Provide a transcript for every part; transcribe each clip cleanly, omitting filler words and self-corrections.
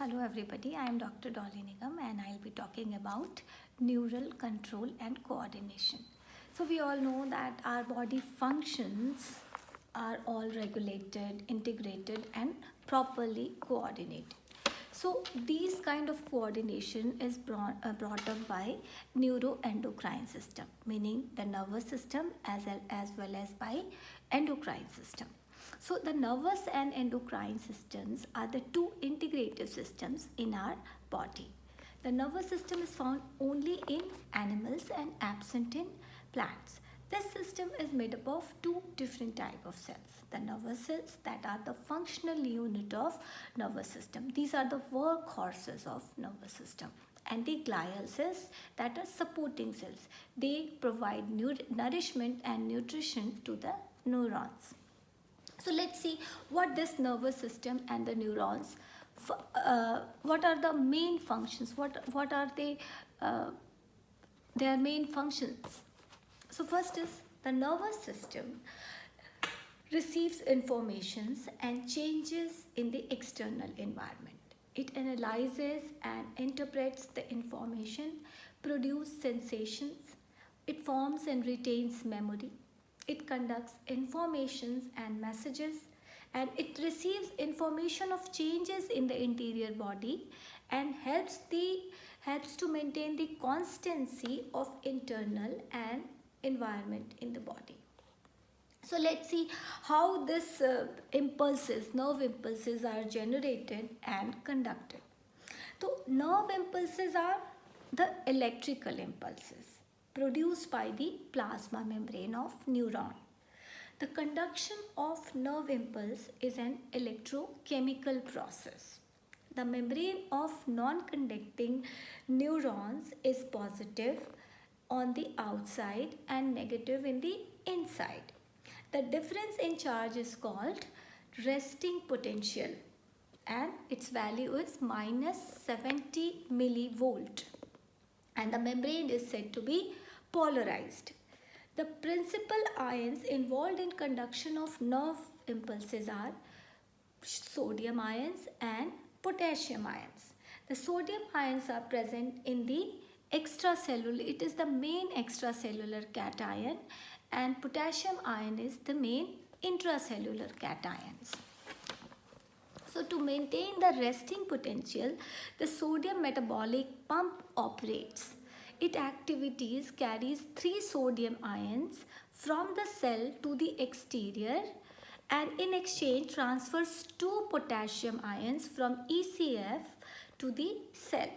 Hello everybody, I am Dr. Dolly Nigam and I'll be talking about neural control and coordination. So we all know that our body functions are all regulated, integrated and properly coordinated. So these kind of coordination is brought up by neuroendocrine system, meaning the nervous system as well as by endocrine system. So the nervous and endocrine systems are the two integrative systems in our body. The nervous system is found only in animals and absent in plants. This system is made up of two different type of cells. The nervous cells that are the functional unit of nervous system. These are the workhorses of nervous system. And the glial cells that are supporting cells. They provide nourishment and nutrition to the neurons. So let's see what this nervous system and the neurons, what are the main functions, what are they, their main functions. So first is the nervous system receives informations and changes in the external environment. It analyzes and interprets the information, produces sensations, it forms and retains memory. It conducts informations and messages, and it receives information of changes in the interior body and helps to maintain the constancy of internal and environment in the body. So let's see how this nerve impulses are generated and conducted. So nerve impulses are the electrical impulses produced by the plasma membrane of neuron. The conduction of nerve impulse is an electrochemical process. The membrane of non-conducting neurons is positive on the outside and negative in the inside. The difference in charge is called resting potential and its value is minus 70 millivolt. And the membrane is said to be polarized. The principal ions involved in conduction of nerve impulses are sodium ions and potassium ions. The sodium ions are present in the extracellular, it is the main extracellular cation, and potassium ion is the main intracellular cations. So to maintain the resting potential, the sodium metabolic pump operates. Its activities carries 3 sodium ions from the cell to the exterior and in exchange transfers 2 potassium ions from ECF to the cell.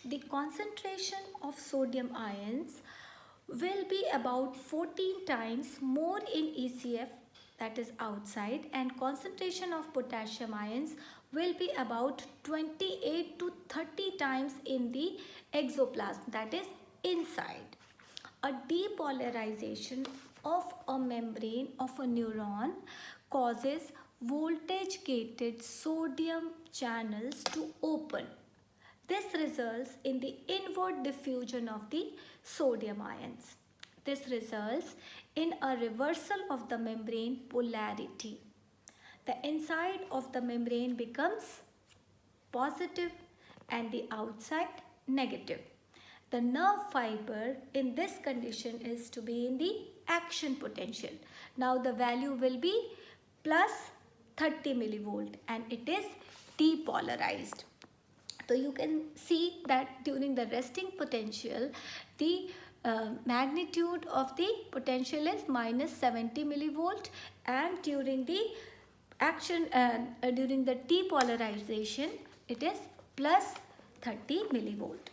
The concentration of sodium ions will be about 14 times more in ECF, that is outside, and concentration of potassium ions will be about 28 to 30 times in the exoplasm, that is inside. A depolarization of a membrane of a neuron causes voltage gated sodium channels to open. This results in the inward diffusion of the sodium ions. This results in a reversal of the membrane polarity. The inside of the membrane becomes positive and the outside negative. The nerve fiber in this condition is to be in the action potential. Now the value will be plus 30 millivolt and it is depolarized. So you can see that during the resting potential, the magnitude of the potential is minus 70 millivolt, and during the action, during the depolarization, it is plus 30 millivolt.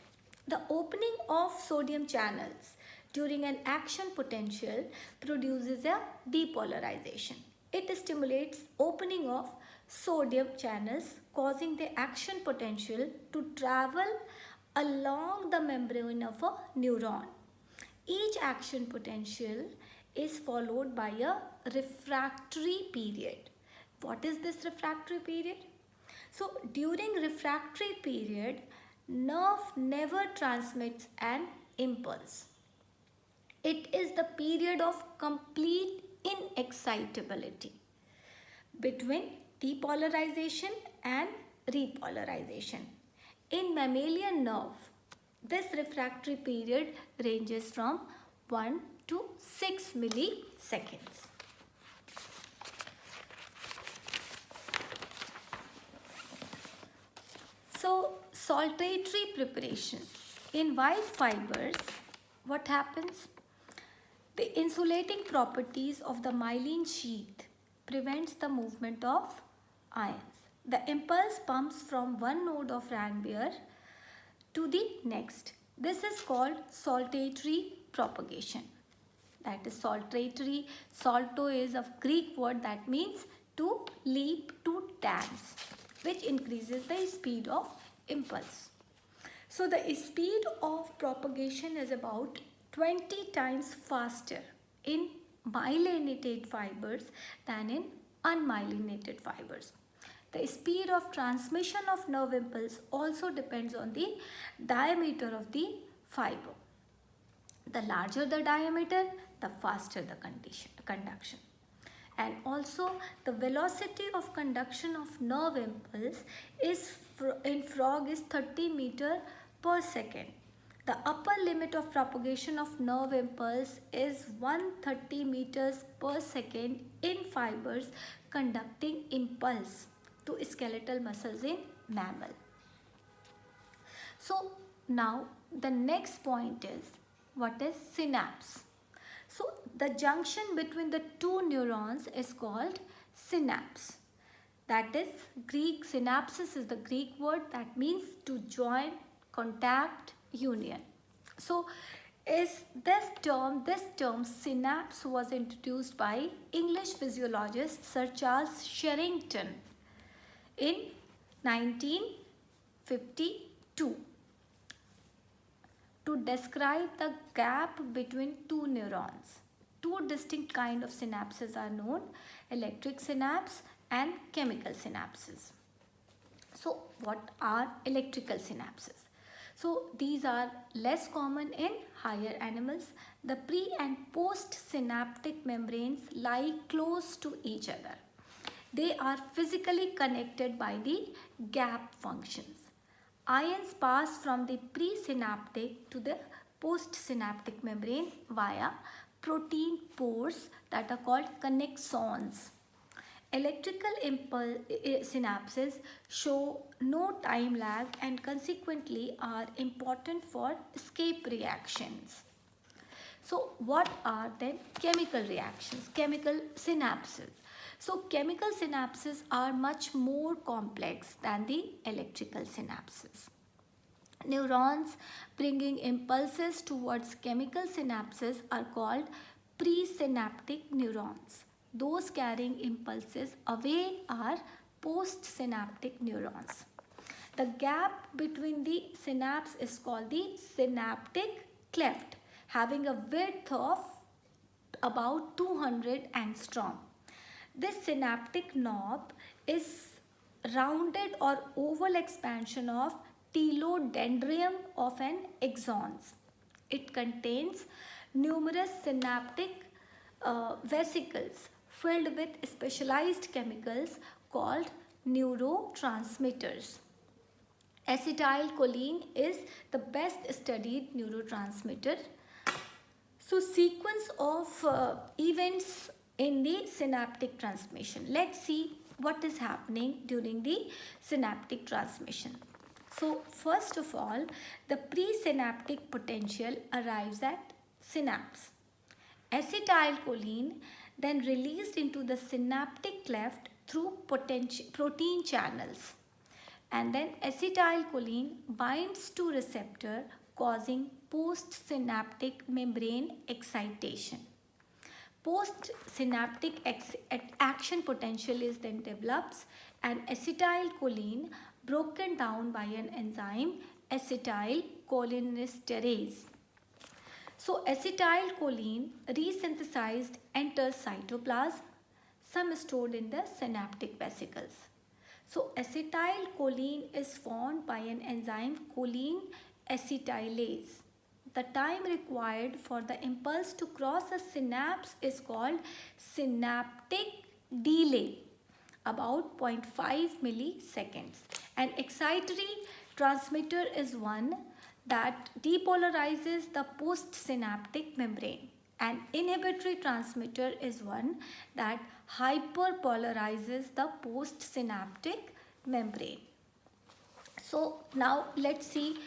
The opening of sodium channels during an action potential produces a depolarization. It stimulates opening of sodium channels, causing the action potential to travel along the membrane of a neuron. Each action potential is followed by a refractory period. What is this refractory period? So during refractory period, nerve never transmits an impulse. It is the period of complete inexcitability between depolarization and repolarization. In mammalian nerve, this refractory period ranges from 1 to 6 milliseconds. So, saltatory preparation. In wire fibers, what happens? The insulating properties of the myelin sheath prevents the movement of ions. The impulse pumps from one node of Ranvier to the next. This is called saltatory propagation. That is saltatory. Salto is a Greek word that means to leap, to dance, which increases the speed of impulse. So the speed of propagation is about 20 times faster in myelinated fibers than in unmyelinated fibers. The speed of transmission of nerve impulse also depends on the diameter of the fiber. The larger the diameter, the faster the conduction. And also the velocity of conduction of nerve impulse is in frog is 30 meter per second. The upper limit of propagation of nerve impulse is 130 meters per second in fibers conducting impulse to skeletal muscles in mammal. So now the next point is, what is synapse? So the junction between the two neurons is called synapse. That is Greek, synapsis is the Greek word that means to join, contact, union. So is this term synapse was introduced by English physiologist Sir Charles Sherrington in 1952 to describe the gap between two neurons. Two distinct kinds of synapses are known, electric synapse and chemical synapses. So what are electrical synapses? So these are less common in higher animals. The pre and post synaptic membranes lie close to each other. They are physically connected by the gap functions. Ions pass from the presynaptic to the postsynaptic membrane via protein pores that are called connexons. Electrical synapses show no time lag and consequently are important for escape reactions. So what are then chemical reactions, chemical synapses? So chemical synapses are much more complex than the electrical synapses. Neurons bringing impulses towards chemical synapses are called presynaptic neurons. Those carrying impulses away are postsynaptic neurons. The gap between the synapse is called the synaptic cleft, having a width of about 200 angstrom. This synaptic knob is rounded or oval expansion of telodendrium of an axons. It contains numerous synaptic vesicles filled with specialized chemicals called neurotransmitters. Acetylcholine is the best studied neurotransmitter. So sequence of events in the synaptic transmission. Let's see what is happening during the synaptic transmission. So first of all, the presynaptic potential arrives at synapse. Acetylcholine then released into the synaptic cleft through protein channels, and then acetylcholine binds to receptor causing postsynaptic membrane excitation. Postsynaptic action potential is then develops and acetylcholine broken down by an enzyme acetylcholinesterase. So acetylcholine resynthesized enters cytoplasm, some stored in the synaptic vesicles. So acetylcholine is formed by an enzyme choline acetylase. The time required for the impulse to cross a synapse is called synaptic delay. about 0.5 milliseconds. An excitatory transmitter is one that depolarizes the postsynaptic membrane. An inhibitory transmitter is one that hyperpolarizes the postsynaptic membrane. So now let's see